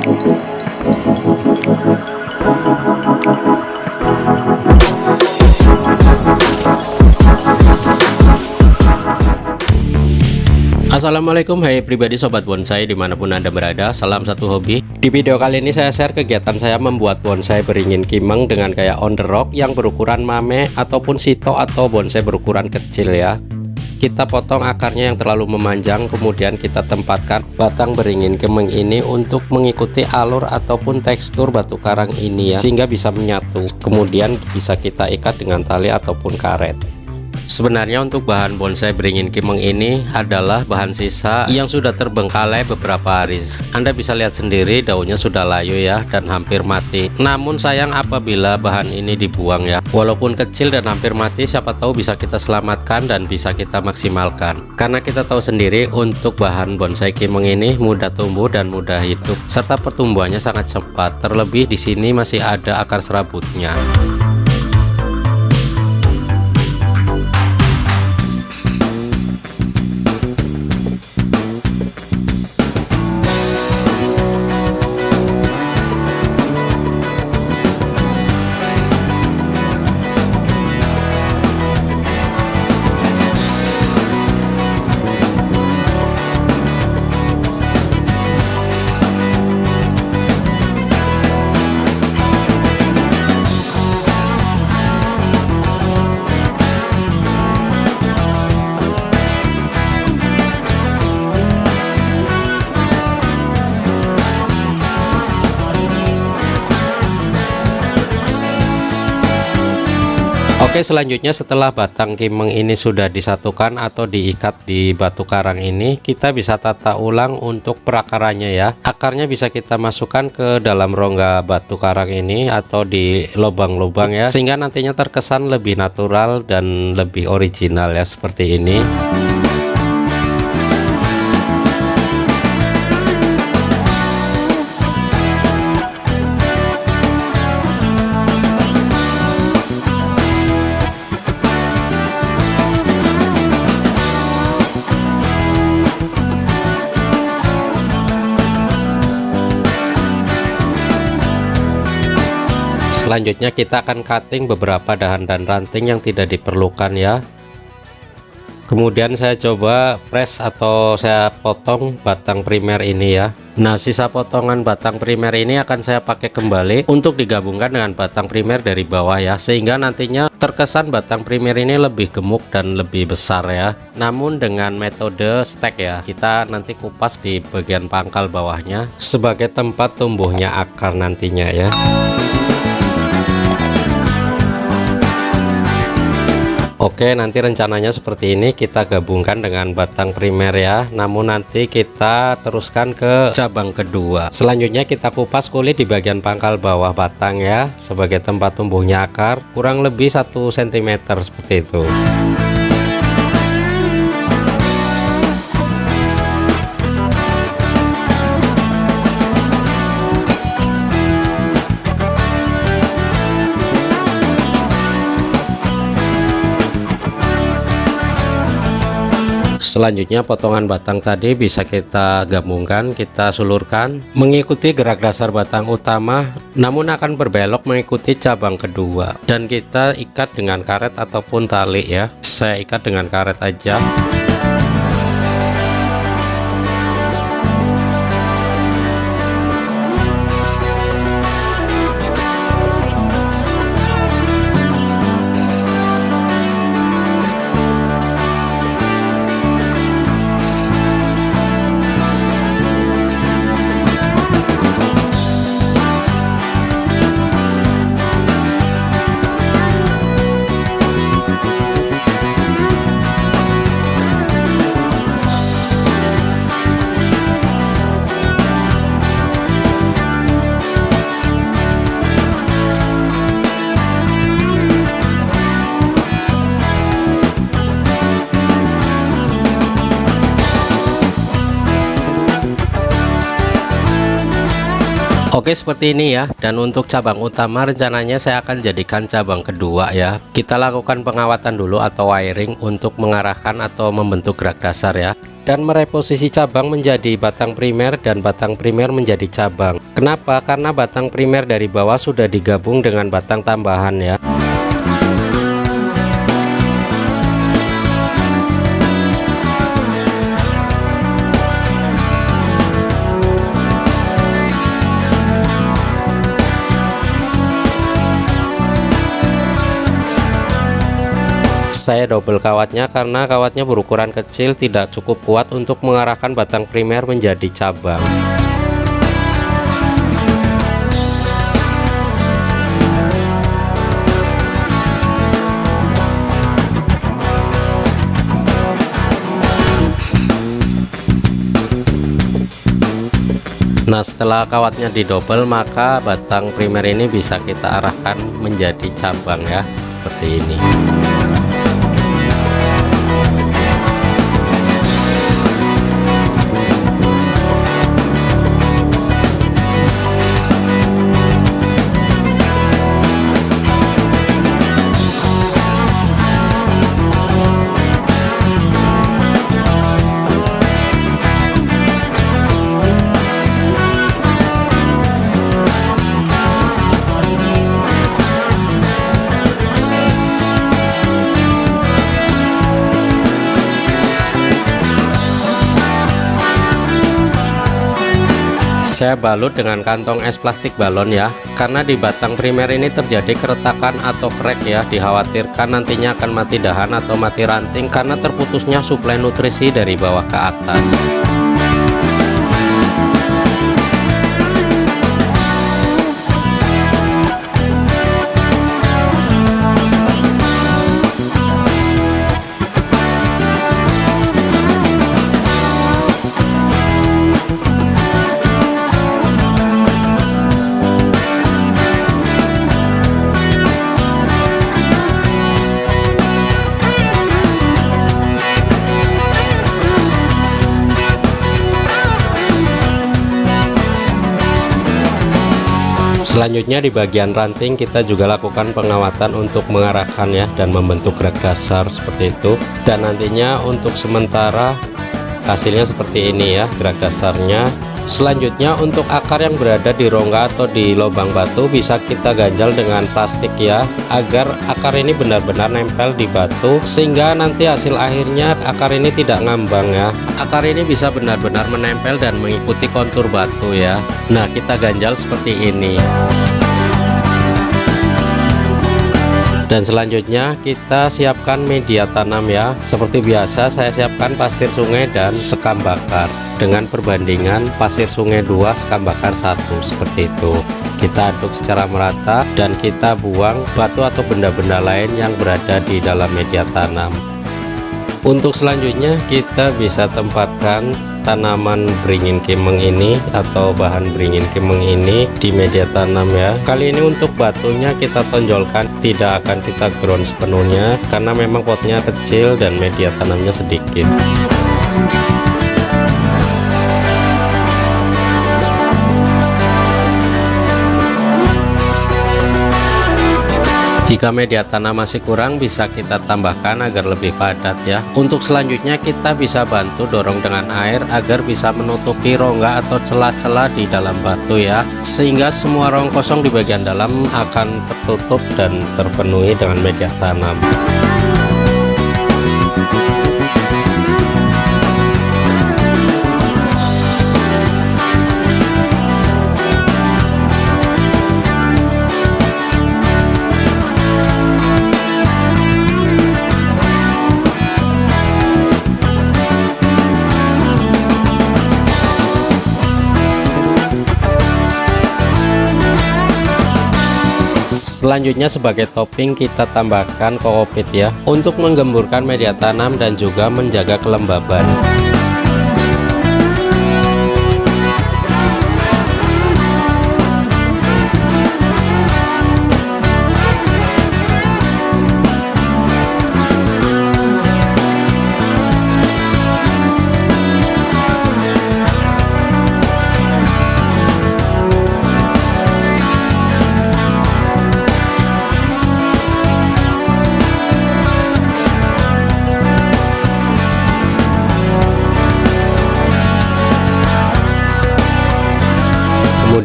Assalamualaikum, hai pribadi sobat bonsai dimanapun anda berada, salam satu hobi. Di video kali ini saya share kegiatan saya membuat bonsai beringin kimeng dengan gaya on the rock yang berukuran mame ataupun sito atau bonsai berukuran kecil ya. Kita potong akarnya yang terlalu memanjang, kemudian kita tempatkan batang beringin kimeng ini untuk mengikuti alur ataupun tekstur batu karang ini ya, sehingga bisa menyatu. Kemudian bisa kita ikat dengan tali ataupun karet. Sebenarnya untuk bahan bonsai beringin kimeng ini adalah bahan sisa yang sudah terbengkalai beberapa hari. Anda bisa lihat sendiri daunnya sudah layu ya dan hampir mati. Namun sayang apabila bahan ini dibuang ya. Walaupun kecil dan hampir mati, siapa tahu bisa kita selamatkan dan bisa kita maksimalkan. Karena kita tahu sendiri untuk bahan bonsai kimeng ini mudah tumbuh dan mudah hidup serta pertumbuhannya sangat cepat. Terlebih di sini masih ada akar serabutnya. Oke, selanjutnya setelah batang kimeng ini sudah disatukan atau diikat di batu karang ini, kita bisa tata ulang untuk perakarannya ya. Akarnya bisa kita masukkan ke dalam rongga batu karang ini atau di lubang-lubang ya, sehingga nantinya terkesan lebih natural dan lebih original ya, seperti ini. Selanjutnya kita akan cutting beberapa dahan dan ranting yang tidak diperlukan ya. Kemudian saya coba press atau saya potong batang primer ini ya. Nah, sisa potongan batang primer ini akan saya pakai kembali untuk digabungkan dengan batang primer dari bawah ya, sehingga nantinya terkesan batang primer ini lebih gemuk dan lebih besar ya. Namun dengan metode stack ya, kita nanti kupas di bagian pangkal bawahnya sebagai tempat tumbuhnya akar nantinya ya. Oke, nanti rencananya seperti ini, kita gabungkan dengan batang primer ya. Namun nanti kita teruskan ke cabang kedua. Selanjutnya kita kupas kulit di bagian pangkal bawah batang ya, sebagai tempat tumbuhnya akar, kurang lebih 1 cm seperti itu. Selanjutnya potongan batang tadi bisa kita gabungkan, kita sulurkan mengikuti gerak dasar batang utama, namun akan berbelok mengikuti cabang kedua, dan kita ikat dengan karet ataupun tali ya. Saya ikat dengan karet aja. Oke, seperti ini ya. Dan untuk cabang utama rencananya saya akan jadikan cabang kedua ya. Kita lakukan pengawatan dulu atau wiring untuk mengarahkan atau membentuk gerak dasar ya, dan mereposisi cabang menjadi batang primer dan batang primer menjadi cabang. Kenapa? Karena batang primer dari bawah sudah digabung dengan batang tambahan ya. Saya double kawatnya karena kawatnya berukuran kecil, tidak cukup kuat untuk mengarahkan batang primer menjadi cabang. Nah, setelah kawatnya didobel, maka batang primer ini bisa kita arahkan menjadi cabang ya, seperti ini. Saya balut dengan kantong es plastik balon ya, karena di batang primer ini terjadi keretakan atau crack ya. Dikhawatirkan nantinya akan mati dahan atau mati ranting karena terputusnya suplai nutrisi dari bawah ke atas. Selanjutnya di bagian ranting kita juga lakukan pengawatan untuk mengarahkan ya dan membentuk gerak dasar seperti itu. Dan nantinya untuk sementara hasilnya seperti ini ya gerak dasarnya. Selanjutnya untuk akar yang berada di rongga atau di lubang batu bisa kita ganjal dengan plastik ya, agar akar ini benar-benar nempel di batu sehingga nanti hasil akhirnya akar ini tidak ngambang ya. Akar ini bisa benar-benar menempel dan mengikuti kontur batu ya. Nah, kita ganjal seperti ini. Dan selanjutnya kita siapkan media tanam ya. Seperti biasa saya siapkan pasir sungai dan sekam bakar dengan perbandingan pasir sungai 2 sekam bakar 1 seperti itu. Kita aduk secara merata dan kita buang batu atau benda-benda lain yang berada di dalam media tanam. Untuk selanjutnya kita bisa tempatkan tanaman beringin kimeng ini atau bahan beringin kimeng ini di media tanam ya. Kali ini untuk batunya kita tonjolkan, tidak akan kita ground sepenuhnya karena memang potnya kecil dan media tanamnya sedikit. Jika media tanam masih kurang bisa kita tambahkan agar lebih padat ya. Untuk selanjutnya kita bisa bantu dorong dengan air agar bisa menutupi rongga atau celah-celah di dalam batu ya, sehingga semua rong kosong di bagian dalam akan tertutup dan terpenuhi dengan media tanam. Selanjutnya sebagai topping kita tambahkan koopit ya, untuk menggemburkan media tanam dan juga menjaga kelembaban.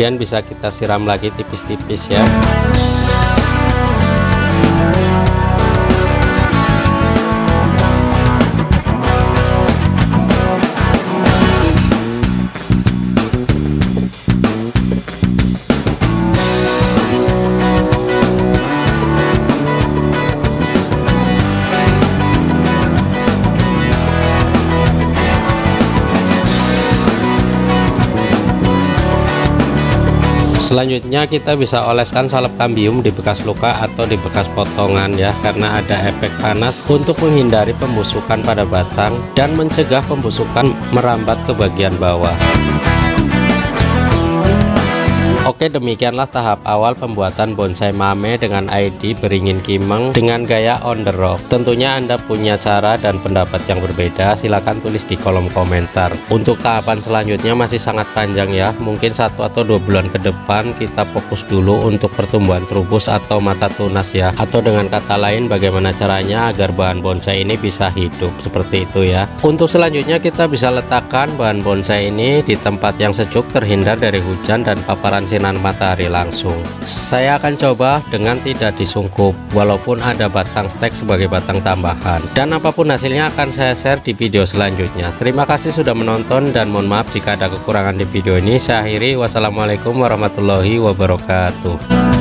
kemudian bisa kita siram lagi tipis-tipis ya. Selanjutnya kita bisa oleskan salep kambium di bekas luka atau di bekas potongan ya, karena ada efek panas untuk menghindari pembusukan pada batang dan mencegah pembusukan merambat ke bagian bawah. Oke, demikianlah tahap awal pembuatan bonsai mame dengan ID beringin kimeng dengan gaya on the rock. Tentunya Anda punya cara dan pendapat yang berbeda, silahkan tulis di kolom komentar. Untuk tahapan selanjutnya masih sangat panjang ya, mungkin 1 atau 2 bulan ke depan kita fokus dulu untuk pertumbuhan trubus atau mata tunas ya, atau dengan kata lain bagaimana caranya agar bahan bonsai ini bisa hidup, seperti itu ya. Untuk selanjutnya kita bisa letakkan bahan bonsai ini di tempat yang sejuk, terhindar dari hujan dan paparan sinar matahari langsung. Saya akan coba dengan tidak disungkup walaupun ada batang stek sebagai batang tambahan, dan apapun hasilnya akan saya share di video selanjutnya. Terima kasih sudah menonton dan mohon maaf jika ada kekurangan di video ini. Saya akhiri, wassalamualaikum warahmatullahi wabarakatuh.